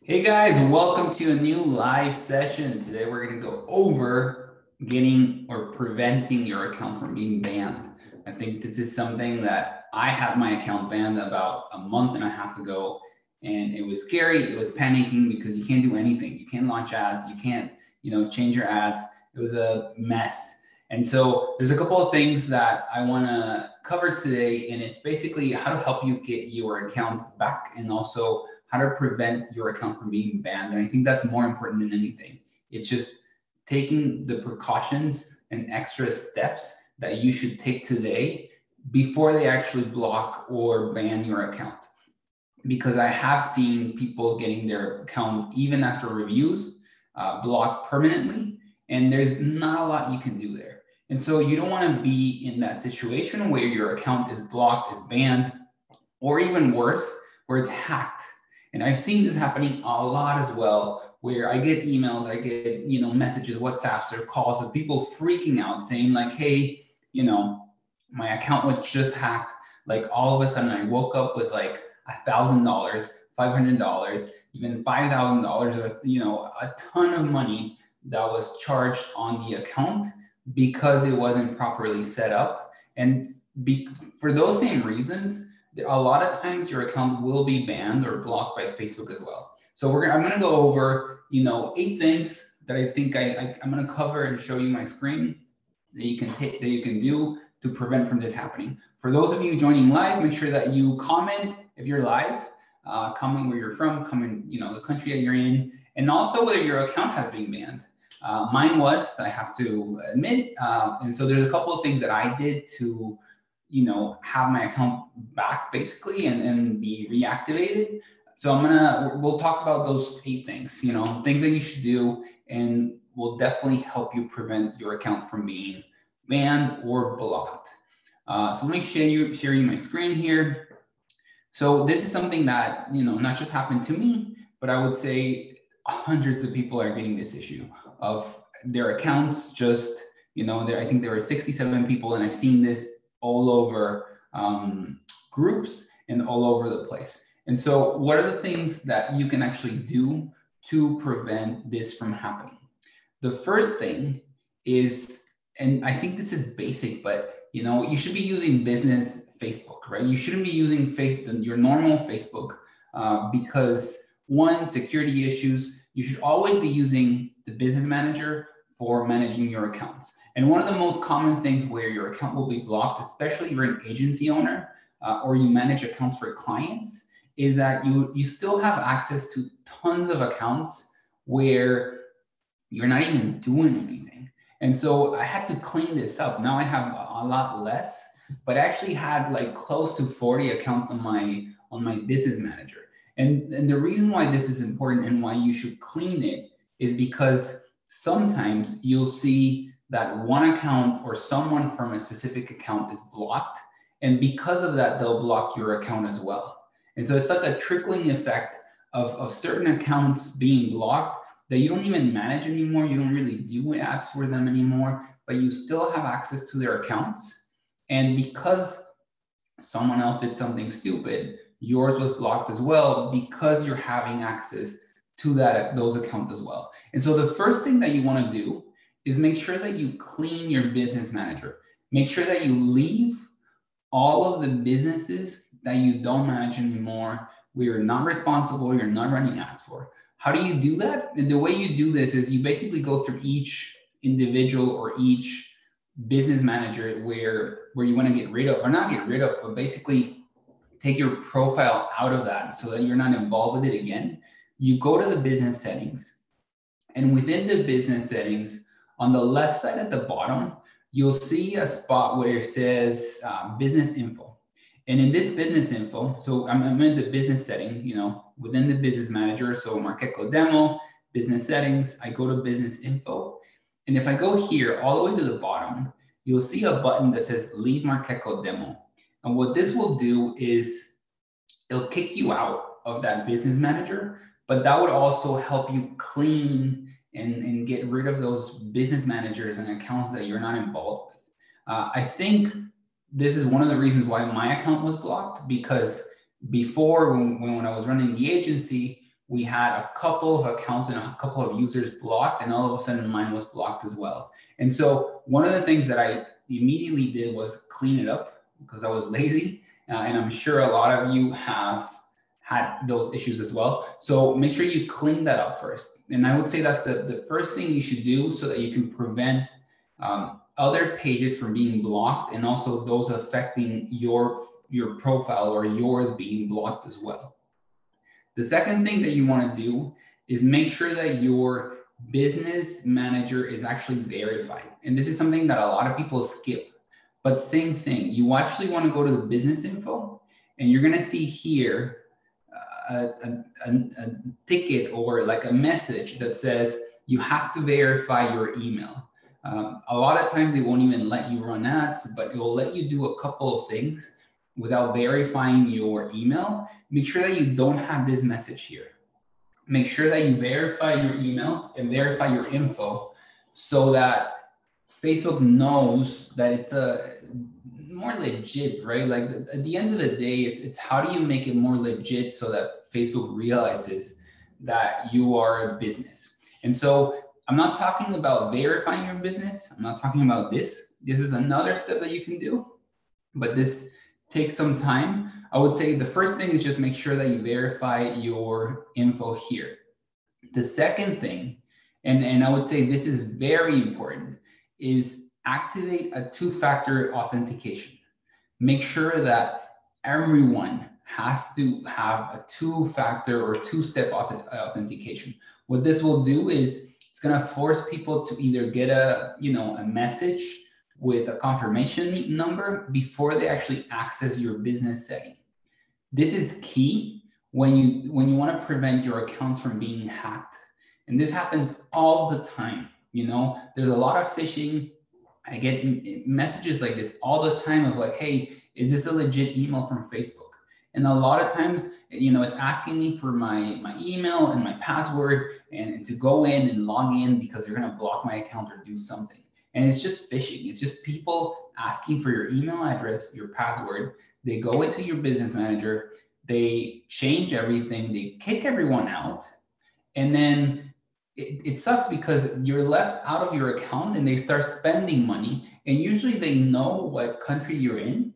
Hey guys, welcome to a new live session. Today we're going to go over getting or preventing your account from being banned. I think this is something that I had my account banned about a month and a half ago, and it was scary. It was panicking because you can't do anything. You can't launch ads. You can't, change your ads. It was a mess. And so there's a couple of things that I want to cover today, and it's basically how to help you get your account back and also how to prevent your account from being banned. And I think that's more important than anything. It's just taking the precautions and extra steps that you should take today before they actually block or ban your account. Because I have seen people getting their account, even after reviews, blocked permanently, and there's not a lot you can do there. And so you don't want to be in that situation where your account is blocked, is banned, or even worse, where it's hacked. And I've seen this happening a lot as well, where I get emails, I get, messages, WhatsApps or calls of people freaking out saying like, hey, my account was just hacked. Like all of a sudden I woke up with like $1,000, $500, even $5,000, or, a ton of money that was charged on the account because it wasn't properly set up. And for those same reasons, a lot of times your account will be banned or blocked by Facebook as well. So I'm going to go over, 8 things that I think I'm going to cover and show you my screen that you can do to prevent from this happening. For those of you joining live, make sure that you comment if you're live, comment where you're from, comment, the country that you're in, and also whether your account has been banned. Mine was, I have to admit, and so there's a couple of things that I did to have my account back basically and be reactivated. So we'll talk about those 8 things, things that you should do, and will definitely help you prevent your account from being banned or blocked. So let me share you my screen here. So this is something that, not just happened to me, but I would say hundreds of people are getting this issue of their accounts just, I think there were 67 people, and I've seen this all over groups and all over the place. And so what are the things that you can actually do to prevent this from happening? The first thing is, and I think this is basic, but you should be using business Facebook, right? You shouldn't be using your normal Facebook because one, security issues. You should always be using the business manager for managing your accounts. And one of the most common things where your account will be blocked, especially if you're an agency owner or you manage accounts for clients, is that you still have access to tons of accounts where you're not even doing anything. And so I had to clean this up. Now I have a lot less, but I actually had like close to 40 accounts on my business manager. And the reason why this is important and why you should clean it is because sometimes you'll see that one account or someone from a specific account is blocked. And because of that, they'll block your account as well. And so it's like a trickling effect of certain accounts being blocked that you don't even manage anymore. You don't really do ads for them anymore, but you still have access to their accounts. And because someone else did something stupid, yours was blocked as well because you're having access to those accounts as well. And so the first thing that you want to do is make sure that you clean your business manager. Make sure that you leave all of the businesses that you don't manage anymore, where you're not responsible, you're not running ads for. How do you do that? And the way you do this is you basically go through each individual or each business manager where you want to get rid of, or not get rid of, but basically take your profile out of that so that you're not involved with it again. You go to the business settings, and within the business settings, on the left side at the bottom, you'll see a spot where it says business info. And in this business info, so I'm in the business setting, within the business manager. So Markeko demo, business settings, I go to business info. And if I go here all the way to the bottom, you'll see a button that says leave Markeko demo. And what this will do is it'll kick you out of that business manager, but that would also help you clean and get rid of those business managers and accounts that you're not involved with. I think this is one of the reasons why my account was blocked, because before when I was running the agency, we had a couple of accounts and a couple of users blocked, and all of a sudden mine was blocked as well. And so one of the things that I immediately did was clean it up because I was lazy. And I'm sure a lot of you have had those issues as well. So make sure you clean that up first. And I would say that's the first thing you should do so that you can prevent other pages from being blocked, and also those affecting your profile or yours being blocked as well. The second thing that you want to do is make sure that your business manager is actually verified. And this is something that a lot of people skip, but same thing. You actually want to go to the business info, and you're going to see here a ticket or like a message that says you have to verify your email. A lot of times they won't even let you run ads, but it will let you do a couple of things without verifying your email. Make sure that you don't have this message here. Make sure that you verify your email and verify your info so that Facebook knows that it's a more legit, right? Like at the end of the day, it's how do you make it more legit so that Facebook realizes that you are a business. And so I'm not talking about verifying your business. I'm not talking about this. This is another step that you can do, but this takes some time. I would say the first thing is just make sure that you verify your info here. The second thing, and I would say this is very important, is activate a two-factor authentication. Make sure that everyone has to have a two-factor or two-step authentication. What this will do is it's going to force people to either get a message with a confirmation number before they actually access your business setting. This is key when you want to prevent your accounts from being hacked. And this happens all the time. There's a lot of phishing. I get messages like this all the time of like, hey, is this a legit email from Facebook? And a lot of times, it's asking me for my email and my password and to go in and log in because they're going to block my account or do something. And it's just phishing. It's just people asking for your email address, your password. They go into your business manager, they change everything, they kick everyone out, and then it sucks because you're left out of your account and they start spending money. And usually they know what country you're in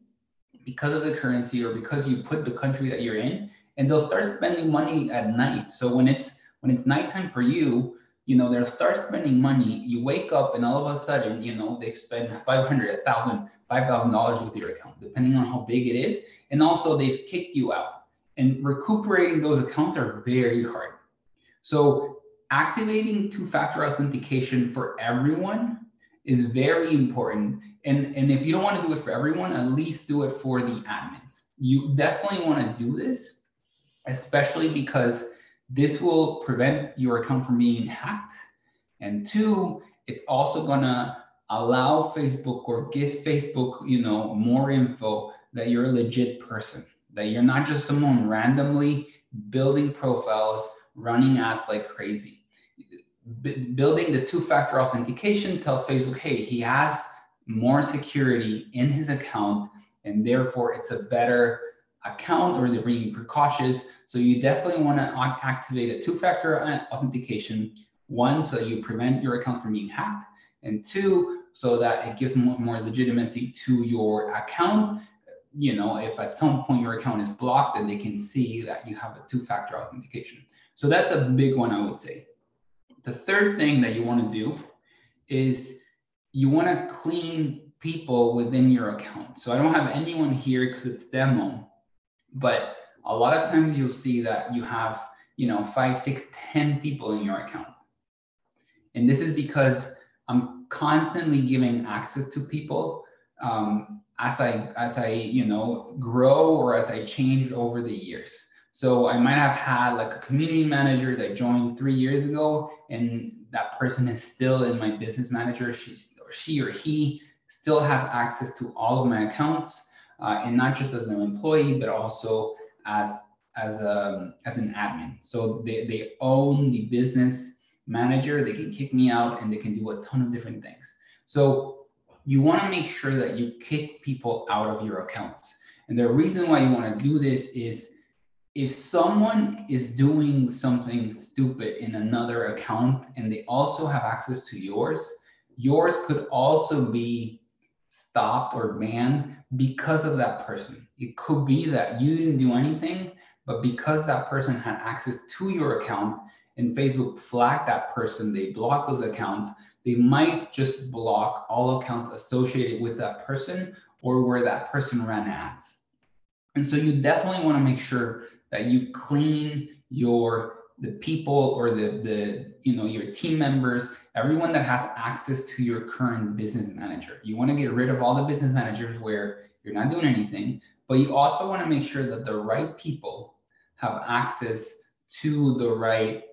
because of the currency or because you put the country that you're in, and they'll start spending money at night. So when it's nighttime for you, they'll start spending money. You wake up and all of a sudden, they've spent $500, $1,000, $5,000 with your account, depending on how big it is. And also they've kicked you out, and recuperating those accounts are very hard. So activating two-factor authentication for everyone is very important. And if you don't want to do it for everyone, at least do it for the admins. You definitely want to do this, especially because this will prevent your account from being hacked. And two, it's also going to allow Facebook or give Facebook, more info that you're a legit person, that you're not just someone randomly building profiles, running ads like crazy. Building the two-factor authentication tells Facebook, hey, he has more security in his account, and therefore it's a better account, or they're being precautious. So you definitely want to activate a two-factor authentication. One, so you prevent your account from being hacked, and two, so that it gives more legitimacy to your account. If at some point your account is blocked, then they can see that you have a two-factor authentication. So that's a big one, I would say. The third thing that you want to do is you want to clean people within your account. So I don't have anyone here because it's demo, but a lot of times you'll see that you have, 5, 6, 10 people in your account. And this is because I'm constantly giving access to people as I grow, or as I change over the years. So I might have had like a community manager that joined 3 years ago, and that person is still in my business manager. She or he still has access to all of my accounts, and not just as an employee, but also as an admin. So they own the business manager. They can kick me out, and they can do a ton of different things. So you want to make sure that you kick people out of your accounts. And the reason why you want to do this is if someone is doing something stupid in another account and they also have access to yours could also be stopped or banned because of that person. It could be that you didn't do anything, but because that person had access to your account and Facebook flagged that person, they blocked those accounts. They might just block all accounts associated with that person or where that person ran ads. And so you definitely want to make sure that you clean the people or the your team members, everyone that has access to your current business manager. You want to get rid of all the business managers where you're not doing anything, but you also want to make sure that the right people have access to the right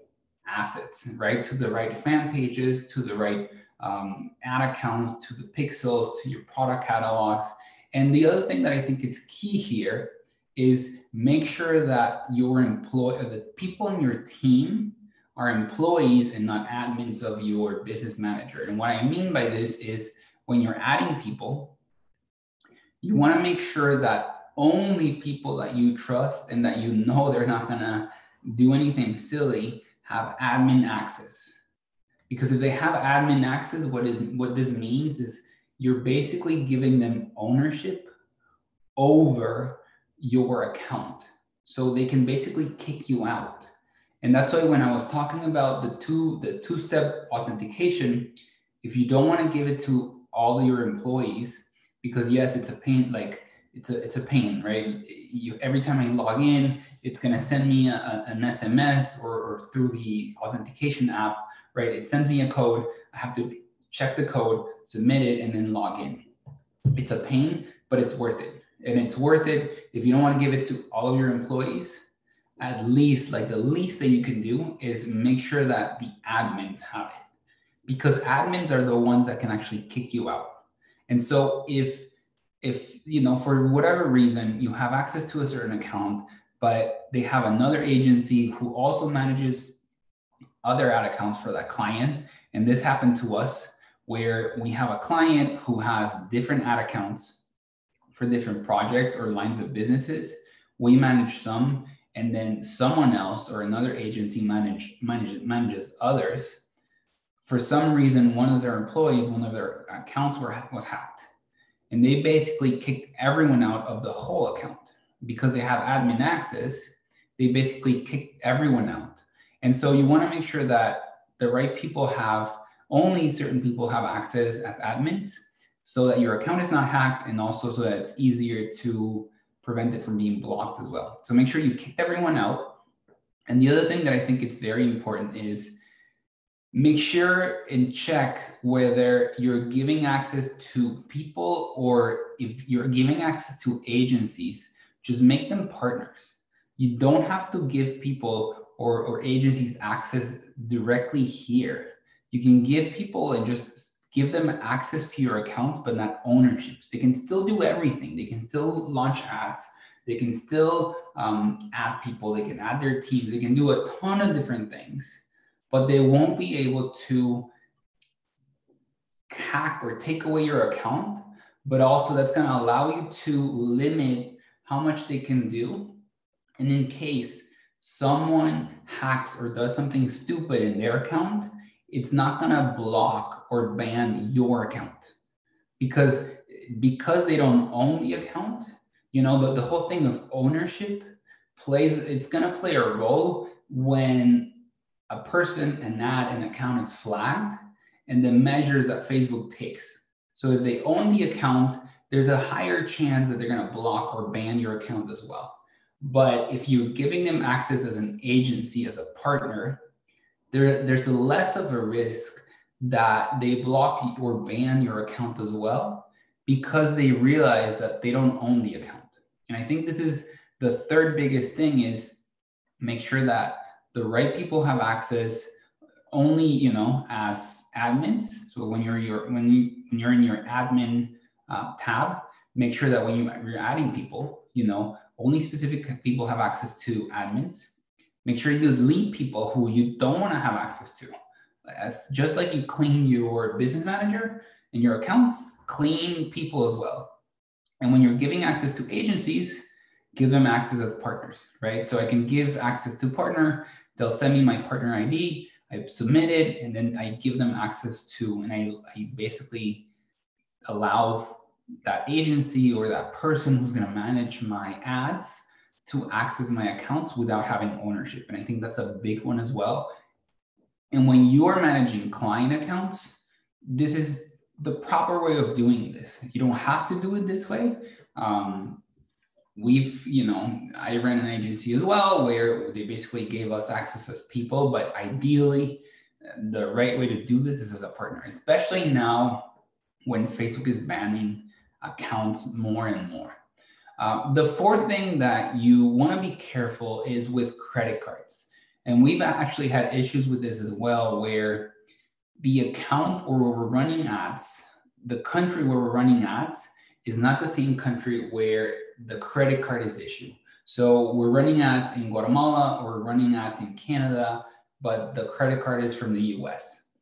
assets, right? To the right fan pages, to the right ad accounts, to the pixels, to your product catalogs. And the other thing that I think is key here is make sure that the people in your team are employees and not admins of your business manager. And what I mean by this is when you're adding people, you want to make sure that only people that you trust and that you know they're not going to do anything silly have admin access. Because if they have admin access, what this means is you're basically giving them ownership over your account. So they can basically kick you out. And that's why when I was talking about the two-step authentication, if you don't want to give it to all of your employees, because yes, it's a pain, like it's a pain, right? Every time I log in, it's going to send me an SMS or through the authentication app, right? It sends me a code. I have to check the code, submit it, and then log in. It's a pain, but it's worth it. And it's worth it if you don't want to give it to all of your employees. At least, like the least that you can do is make sure that the admins have it, because admins are the ones that can actually kick you out. And so if for whatever reason you have access to a certain account, but they have another agency who also manages other ad accounts for that client, and this happened to us where we have a client who has different ad accounts for different projects or lines of businesses. We manage some, and then someone else or another agency manages others. For some reason, one of their employees, one of their accounts was hacked. And they basically kicked everyone out of the whole account. Because they have admin access, they basically kicked everyone out. And so you want to make sure that the right people only certain people have access as admins, so that your account is not hacked, and also so that it's easier to prevent it from being blocked as well. So make sure you kicked everyone out. And the other thing that I think it's very important is make sure and check whether you're giving access to people, or if you're giving access to agencies, just make them partners. You don't have to give people or agencies access directly here. You can give people and just give them access to your accounts, but not ownerships. They can still do everything. They can still launch ads. They can still add people. They can add their teams. They can do a ton of different things, but they won't be able to hack or take away your account. But also that's going to allow you to limit how much they can do. And in case someone hacks or does something stupid in their account, it's not going to block or ban your account, because they don't own the account. The whole thing of ownership it's going to play a role when a person, an ad, an account is flagged, and the measures that Facebook takes. So if they own the account, there's a higher chance that they're going to block or ban your account as well. But if you're giving them access as an agency, as a partner, there's less of a risk that they block or ban your account as well, because they realize that they don't own the account. And I think this is the third biggest thing, is make sure that the right people have access only, as admins. So when you're in your admin tab, make sure that when you're adding people, only specific people have access to admins. Make sure you delete people who you don't want to have access to. Just like you clean your business manager and your accounts, clean people as well. And when you're giving access to agencies, give them access as partners, right? So I can give access to partner. They'll send me my partner ID. I submit it, and then I give them access to, and I basically allow that agency or that person who's going to manage my ads to access my accounts without having ownership. And I think that's a big one as well. And when you're managing client accounts, this is the proper way of doing this. You don't have to do it this way. I ran an agency as well where they basically gave us access as people, but ideally the right way to do this is as a partner, especially now when Facebook is banning accounts more and more. The fourth thing that you want to be careful is with credit cards. And we've actually had issues with this as well, where the account where we're running ads, the country where we're running ads is not the same country where the credit card is issued. So we're running ads in Guatemala or running ads in Canada, but the credit card is from the US.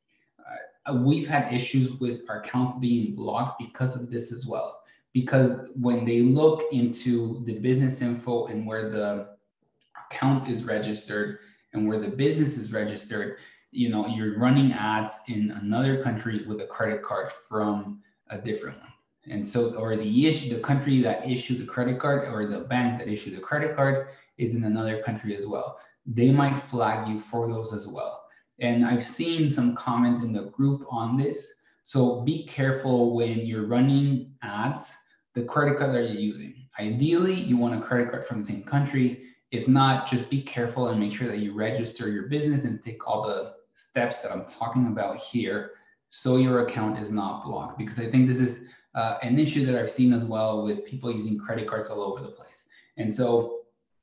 We've had issues with our accounts being blocked because of this as well. Because when they look into the business info and where the account is registered and where the business is registered, you're running ads in another country with a credit card from a different one. And so, or the country that issued the credit card or the bank that issued the credit card is in another country as well. They might flag you for those as well. And I've seen some comments in the group on this. So be careful when you're running ads, the credit card that you're using. Ideally, you want a credit card from the same country. If not, just be careful and make sure that you register your business and take all the steps that I'm talking about here so your account is not blocked. Because I think this is an issue that I've seen as well with people using credit cards all over the place. And so,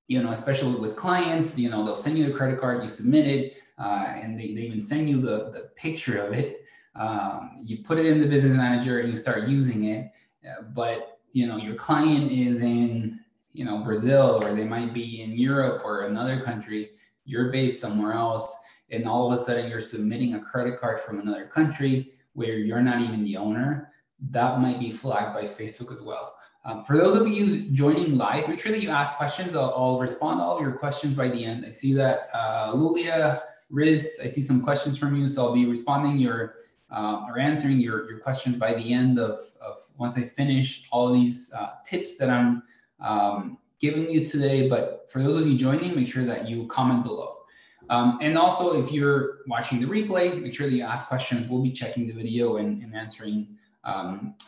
especially with clients, they'll send you the credit card, you submit it, and they even send you the picture of it. You put it in the business manager and you start using it, but your client is in Brazil, or they might be in Europe or another country. You're based somewhere else, and all of a sudden you're submitting a credit card from another country where you're not even the owner. That might be flagged by Facebook as well. For those of you joining live, make sure that you ask questions. I'll respond to all of your questions by the end. I see that Lulia, Riz, I see some questions from you, so I'll be responding or answering your questions by the end of once I finish all of these tips that I'm giving you today. But for those of you joining, make sure that you comment below. And also, if you're watching the replay, make sure that you ask questions. We'll be checking the video and answering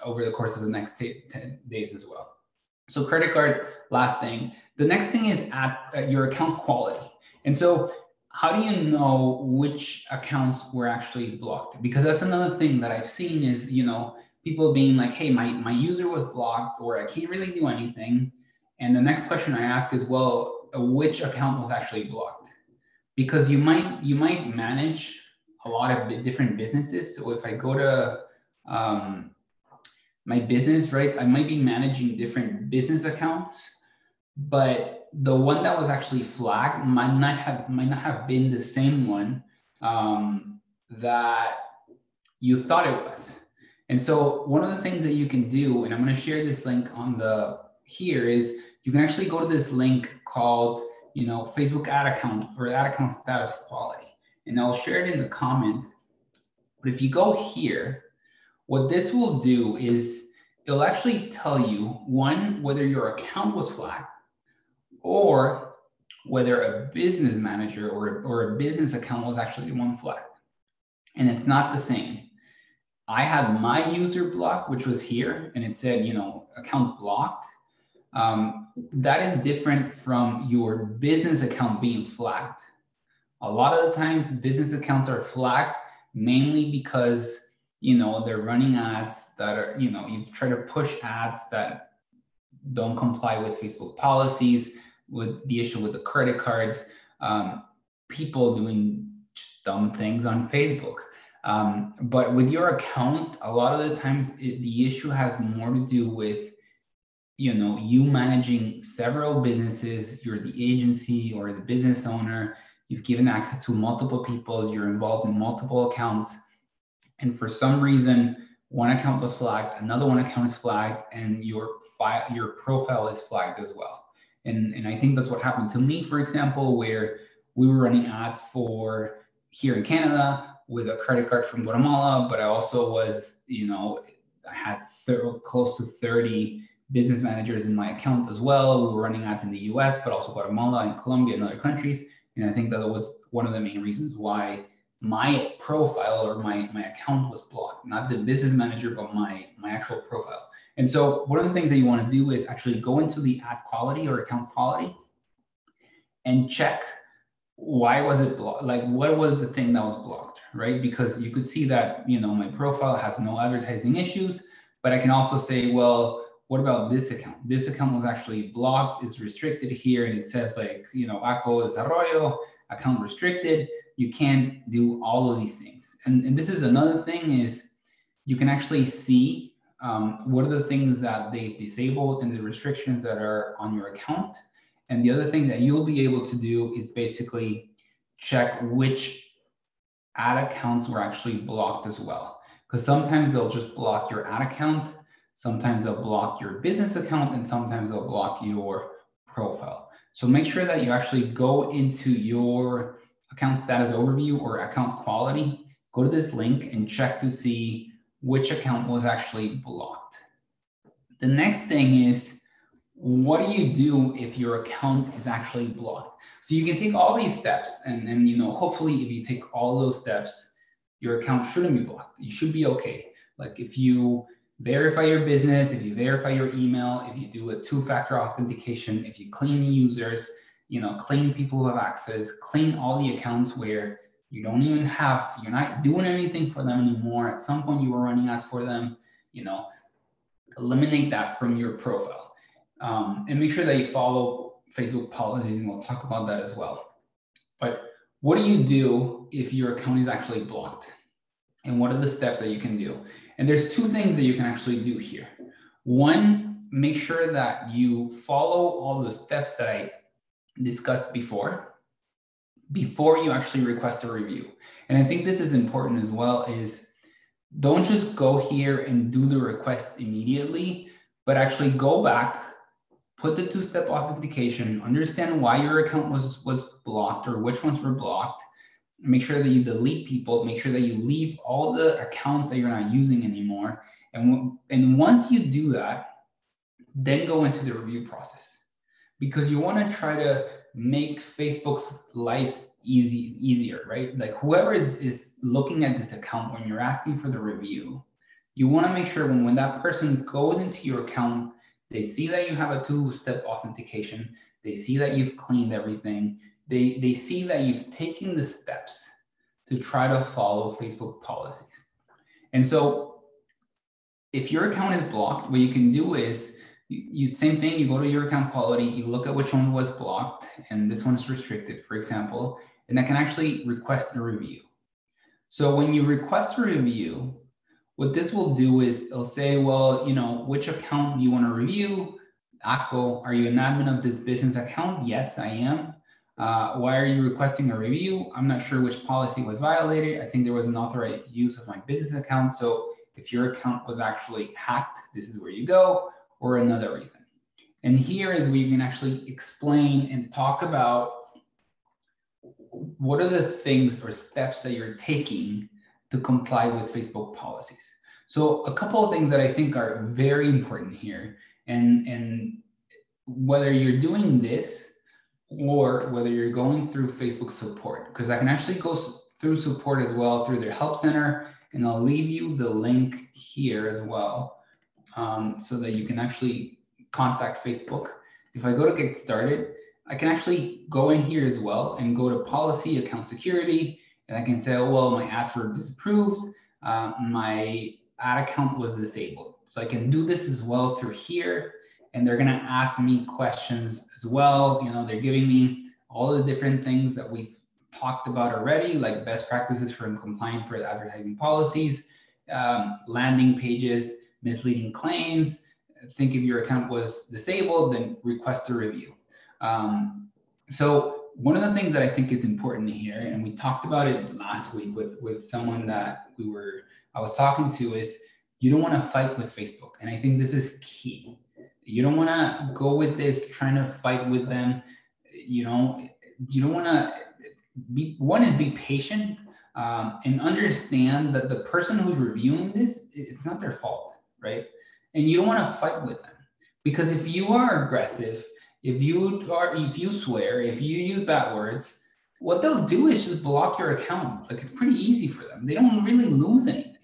over the course of the next 10 days as well. So credit card, last thing. The next thing is your account quality. And so how do you know which accounts were actually blocked? Because that's another thing that I've seen is, people being like, hey, my user was blocked, or I can't really do anything. And the next question I ask is, well, which account was actually blocked? Because you might manage a lot of different businesses. So if I go to my business, right, I might be managing different business accounts, but the one that was actually flagged might not have been the same one that you thought it was. And so one of the things that you can do, and I'm going to share this link on here, is you can actually go to this link called Facebook ad account or ad account status quality, and I'll share it in the comment. But if you go here, what this will do is it'll actually tell you, one, whether your account was flagged, or whether a business manager or a business account was actually the one flagged. And it's not the same. I had my user blocked, which was here, and it said, account blocked. That is different from your business account being flagged. A lot of the times business accounts are flagged mainly because, they're running ads that are, you've tried to push ads that don't comply with Facebook policies, with the issue with the credit cards, people doing just dumb things on Facebook. But with your account, a lot of the times the issue has more to do with, you managing several businesses. You're the agency or the business owner. You've given access to multiple people. You're involved in multiple accounts. And for some reason, one account was flagged, another one account is flagged, and your profile is flagged as well. And I think that's what happened to me, for example, where we were running ads for here in Canada with a credit card from Guatemala, but I also was, I had close to 30 business managers in my account as well. We were running ads in the US, but also Guatemala and Colombia and other countries. And I think that was one of the main reasons why my profile or my account was blocked, not the business manager, but my actual profile. And so one of the things that you want to do is actually go into the ad quality or account quality and check why was it blocked? Like, what was the thing that was blocked, right? Because you could see that, my profile has no advertising issues, but I can also say, well, what about this account? This account was actually blocked, it's restricted here, and it says like, ACO Desarrollo, account restricted. You can't do all of these things. And this is another thing is you can actually see what are the things that they've disabled and the restrictions that are on your account. And the other thing that you'll be able to do is basically check which ad accounts were actually blocked as well. Because sometimes they'll just block your ad account, sometimes they'll block your business account, and sometimes they'll block your profile. So make sure that you actually go into your account status overview or account quality, go to this link and check to see which account was actually blocked. The next thing is, what do you do if your account is actually blocked? So you can take all these steps and hopefully if you take all those steps, your account shouldn't be blocked. You should be okay. Like if you verify your business, if you verify your email, if you do a two-factor authentication, if you clean users, clean people who have access, clean all the accounts where you don't even have, you're not doing anything for them anymore. At some point you were running ads for them, eliminate that from your profile. And make sure that you follow Facebook policies, and we'll talk about that as well. But what do you do if your account is actually blocked? And what are the steps that you can do? And there's two things that you can actually do here. One, make sure that you follow all the steps that I discussed before you actually request a review. And I think this is important as well, is don't just go here and do the request immediately, but actually go back, put the two-step authentication, understand why your account was blocked or which ones were blocked. Make sure that you delete people, make sure that you leave all the accounts that you're not using anymore. And once you do that, then go into the review process, because you want to try to make Facebook's lives easier, right? Like whoever is looking at this account when you're asking for the review, you want to make sure when that person goes into your account, they see that you have a two-step authentication. They see that you've cleaned everything. They see that you've taken the steps to try to follow Facebook policies. And so if your account is blocked, what you can do is same thing, you go to your account quality, you look at which one was blocked, and this one's restricted, for example, and I can actually request a review. So when you request a review, what this will do is it'll say, well, which account do you want to review? ACO, are you an admin of this business account? Yes, I am. Why are you requesting a review? I'm not sure which policy was violated. I think there was an authorized use of my business account. So if your account was actually hacked, this is where you go, or another reason. And here is where you can actually explain and talk about what are the things or steps that you're taking to comply with Facebook policies. So a couple of things that I think are very important here, and whether you're doing this or whether you're going through Facebook support, because I can actually go through support as well through their help center, and I'll leave you the link here as well, so that you can actually contact Facebook. If I go to get started, I can actually go in here as well and go to policy account security, and I can say, oh, well, my ads were disapproved. My ad account was disabled. So I can do this as well through here, and they're gonna ask me questions as well. They're giving me all the different things that we've talked about already, like best practices for complying for advertising policies, landing pages, misleading claims. Think if your account was disabled, then request a review. So one of the things that I think is important here, and we talked about it last week with someone that I was talking to, is you don't want to fight with Facebook. And I think this is key. You don't want to go with this trying to fight with them. You know, you don't want to be patient, and understand that the person who's reviewing this, it's not their fault, right? And you don't want to fight with them, because if you are aggressive, if you swear, if you use bad words, what they'll do is just block your account. Like, it's pretty easy for them. They don't really lose anything.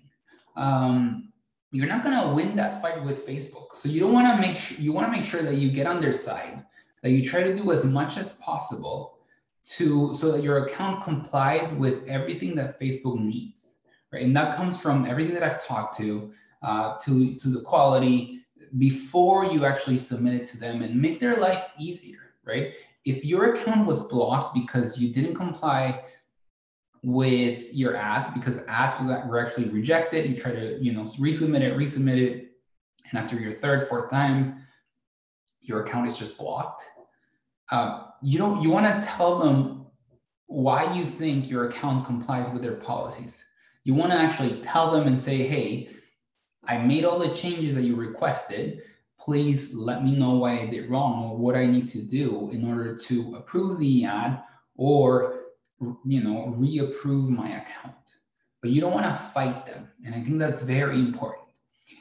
You're not going to win that fight with Facebook. So you want to make sure that you get on their side, that you try to do as much as possible so that your account complies with everything that Facebook needs, right? And that comes from everything that I've talked to the quality before you actually submit it to them, and make their life easier, right? If your account was blocked because you didn't comply with your ads, because ads were actually rejected, you try to resubmit it, and after your third, fourth time, your account is just blocked. You want to tell them why you think your account complies with their policies. You want to actually tell them and say, hey, I made all the changes that you requested. Please let me know why I did wrong, or what I need to do in order to approve the ad, or reapprove my account. But you don't want to fight them. And I think that's very important.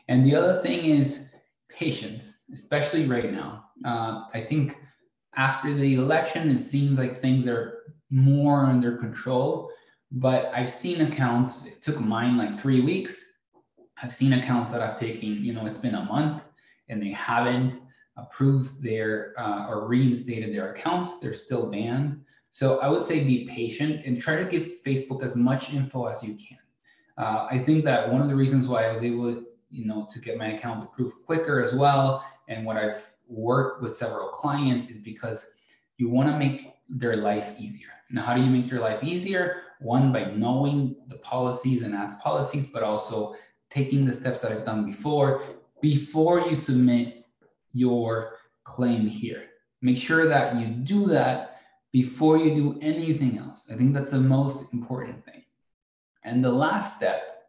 And the other thing is patience, especially right now. I think after the election, it seems like things are more under control. But I've seen accounts, it took mine like 3 weeks. I've seen accounts that I've taken, it's been a month, and they haven't approved their or reinstated their accounts. They're still banned. So I would say be patient and try to give Facebook as much info as you can. I think that one of the reasons why I was able to get my account approved quicker as well, and what I've worked with several clients, is because you want to make their life easier. Now, how do you make your life easier? One, by knowing the policies and ads policies, but also taking the steps that I've done before you submit your claim here. Make sure that you do that before you do anything else. I think that's the most important thing. And the last step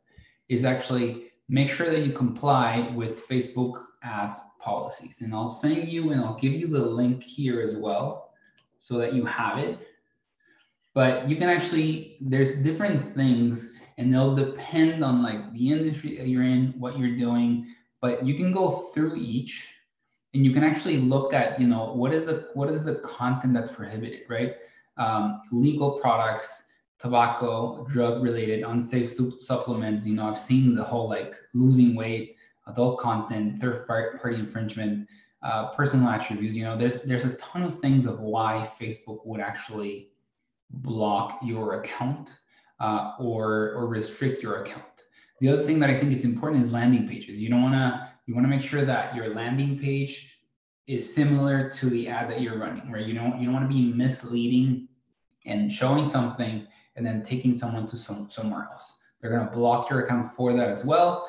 is actually make sure that you comply with Facebook ads policies. And I'll send you, and I'll give you the link here as well so that you have it. But you can actually, there's different things, and they'll depend on like the industry that you're in, what you're doing, but you can go through each, and you can actually look at, what is the content that's prohibited, right? Illegal products, tobacco, drug-related, unsafe supplements. I've seen the whole like losing weight, adult content, third-party infringement, personal attributes. There's a ton of things of why Facebook would actually block your account or restrict your account. The other thing that I think it's important is landing pages. You want to make sure that your landing page is similar to the ad that you're running, right? You don't want to be misleading and showing something and then taking someone to somewhere else. They're going to block your account for that as well.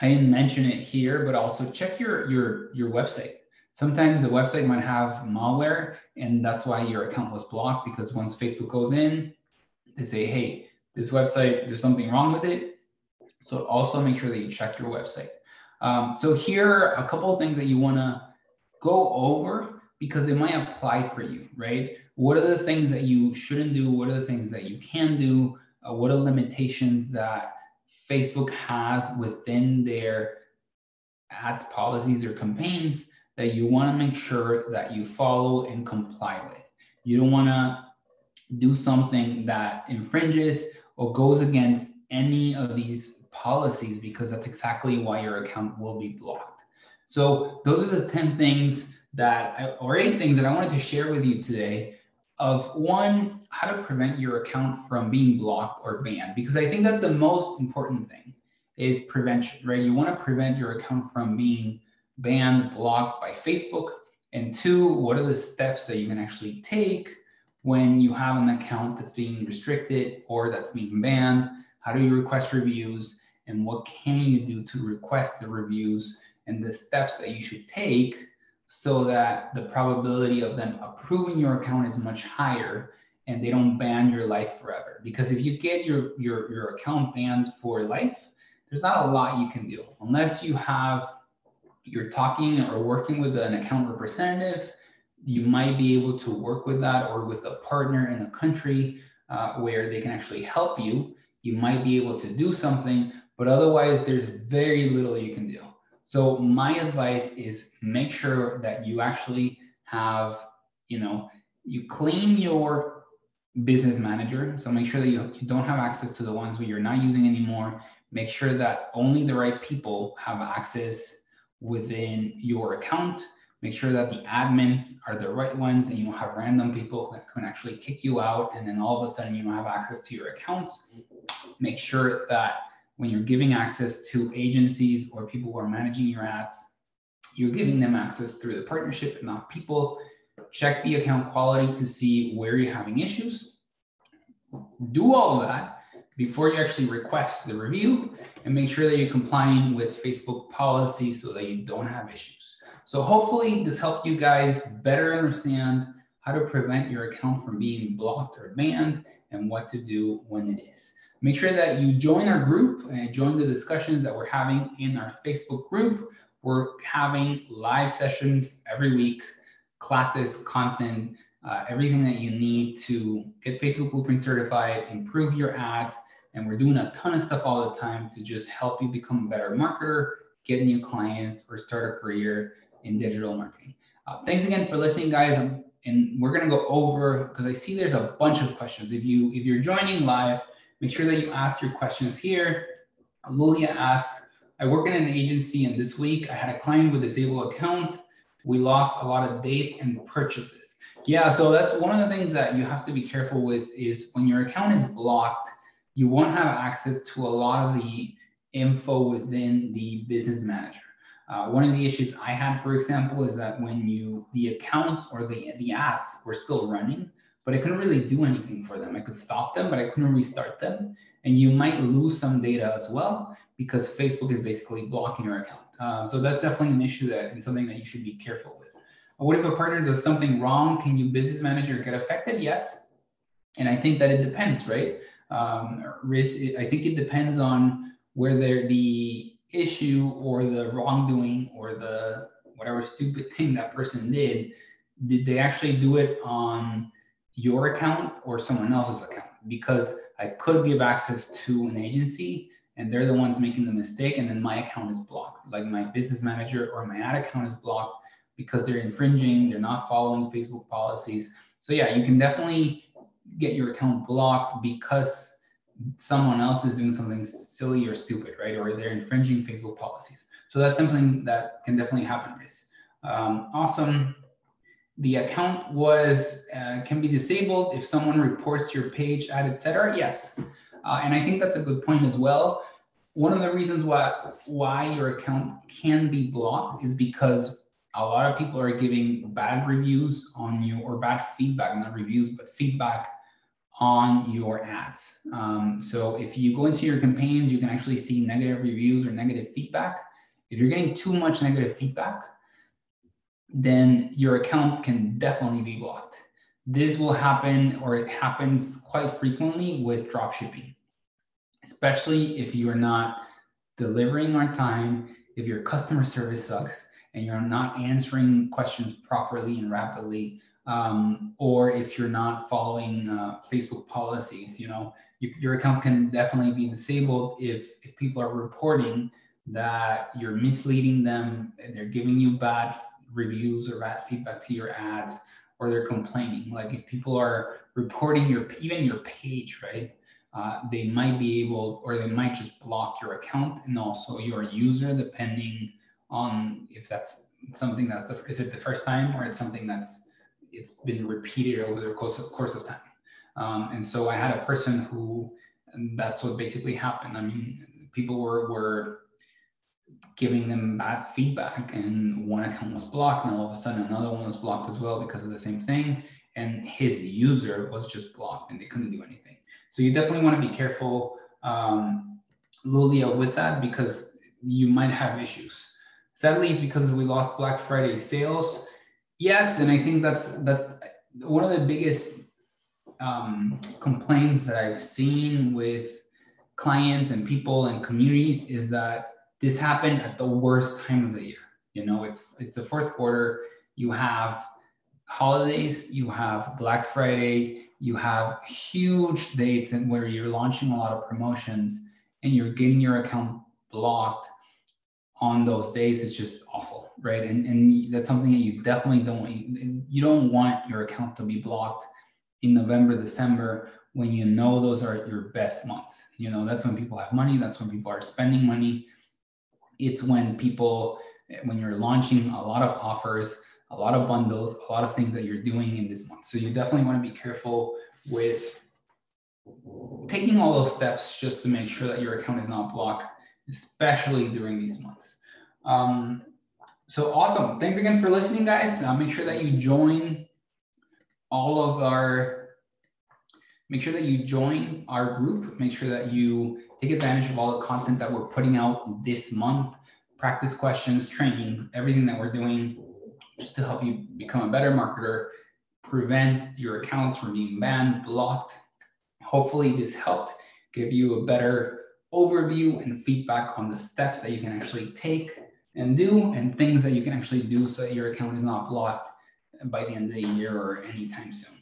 I didn't mention it here, but also check your website. Sometimes the website might have malware, and that's why your account was blocked, because once Facebook goes in, they say, hey, this website, there's something wrong with it. So also make sure that you check your website. So here are a couple of things that you want to go over, because they might apply for you, right? What are the things that you shouldn't do? What are the things that you can do? What are limitations that Facebook has within their ads policies or campaigns that you want to make sure that you follow and comply with? You don't want to do something that infringes or goes against any of these policies, because that's exactly why your account will be blocked. So those are the 10 things or 8 things that I wanted to share with you today, of one, how to prevent your account from being blocked or banned, because I think that's the most important thing, is prevention, right? You want to prevent your account from being banned, blocked by Facebook. And 2, what are the steps that you can actually take when you have an account that's being restricted or that's being banned? How do you request reviews, and what can you do to request the reviews, and the steps that you should take so that the probability of them approving your account is much higher and they don't ban your life forever. Because if you get your account banned for life, there's not a lot you can do unless you have you're talking or working with an account representative, you might be able to work with that, or with a partner in the country where they can actually help you. You might be able to do something, but otherwise there's very little you can do. So my advice is make sure that you actually have, you clean your business manager. So make sure that you don't have access to the ones where you're not using anymore. Make sure that only the right people have access within your account. Make sure that the admins are the right ones, and you don't have random people that can actually kick you out, and then all of a sudden you don't have access to your accounts. Make sure that when you're giving access to agencies or people who are managing your ads, you're giving them access through the partnership and not people. Check the account quality to see where you're having issues. Do all of that before you actually request the review, and make sure that you're complying with Facebook policy so that you don't have issues. So hopefully this helped you guys better understand how to prevent your account from being blocked or banned, and what to do when it is. Make sure that you join our group and join the discussions that we're having in our Facebook group. We're having live sessions every week, classes, content, everything that you need to get Facebook Blueprint certified, improve your ads, and we're doing a ton of stuff all the time to just help you become a better marketer, get new clients, or start a career in digital marketing. Thanks again for listening, guys. And we're going to go over, because I see there's a bunch of questions. If you're joining live, make sure that you ask your questions here. Lulia asked, I work in an agency, and this week I had a client with a disabled account. We lost a lot of dates and purchases. Yeah, so that's one of the things that you have to be careful with, is when your account is blocked, you won't have access to a lot of the info within the business manager. One of the issues I had, for example, is that when the accounts or the ads were still running, but I couldn't really do anything for them. I could stop them, but I couldn't restart them. And you might lose some data as well, because Facebook is basically blocking your account. So that's definitely an issue and something that you should be careful with. What if a partner does something wrong? Can you business manager get affected? Yes. And I think that it depends, right? I think it depends on whether the issue or the wrongdoing or the whatever stupid thing that person did they actually do it on your account or someone else's account? Because I could give access to an agency and they're the ones making the mistake, and then my account is blocked. Like my business manager or my ad account is blocked because they're infringing, they're not following Facebook policies. So yeah, you can definitely get your account blocked because someone else is doing something silly or stupid, right? Or they're infringing Facebook policies. So that's something that can definitely happen, Riz. Awesome. The account can be disabled if someone reports your page, ad, etc. Yes. And I think that's a good point as well. One of the reasons why your account can be blocked is because a lot of people are giving bad reviews on you, or bad feedback, not reviews, but feedback on your ads. So if you go into your campaigns, you can actually see negative reviews or negative feedback. If you're getting too much negative feedback, then your account can definitely be blocked. This will happen, or it happens quite frequently with dropshipping, especially if you're not delivering on time, if your customer service sucks, and you're not answering questions properly and rapidly, or if you're not following Facebook policies. Your account can definitely be disabled if people are reporting that you're misleading them, and they're giving you bad reviews or bad feedback to your ads, or they're complaining. Like if people are reporting even your page, right? They might be able, or they might just block your account and also your user, depending on if that's something is it the first time, or it's something it's been repeated over the course of time. And so I had a person who, that's what basically happened. I mean, people were giving them bad feedback, and one account was blocked, and all of a sudden another one was blocked as well because of the same thing. And his user was just blocked and they couldn't do anything. So you definitely want to be careful, Lulia, with that, because you might have issues. Sadly, it's because we lost Black Friday sales. Yes, and I think that's one of the biggest complaints that I've seen with clients and people and communities, is that this happened at the worst time of the year. You know, it's the fourth quarter. You have holidays, you have Black Friday, you have huge dates and where you're launching a lot of promotions and you're getting your account blocked on those days. It's just awful, right? And that's something that you definitely you don't want your account to be blocked in November, December, when you know those are your best months. You know, that's when people have money, that's when people are spending money. It's when you're launching a lot of offers, a lot of bundles, a lot of things that you're doing in this month. So you definitely want to be careful with taking all those steps just to make sure that your account is not blocked, especially during these months. So awesome. Thanks again for listening, guys. Make sure that you join make sure that you join our group. Make sure that you take advantage of all the content that we're putting out this month, practice questions, training, everything that we're doing just to help you become a better marketer, prevent your accounts from being banned, blocked. Hopefully this helped give you a better overview and feedback on the steps that you can actually take and do and things that you can actually do so that your account is not blocked by the end of the year or anytime soon.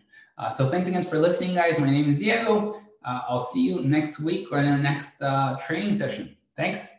So thanks again for listening, guys. My name is Diego. I'll see you next week or in the next training session. Thanks.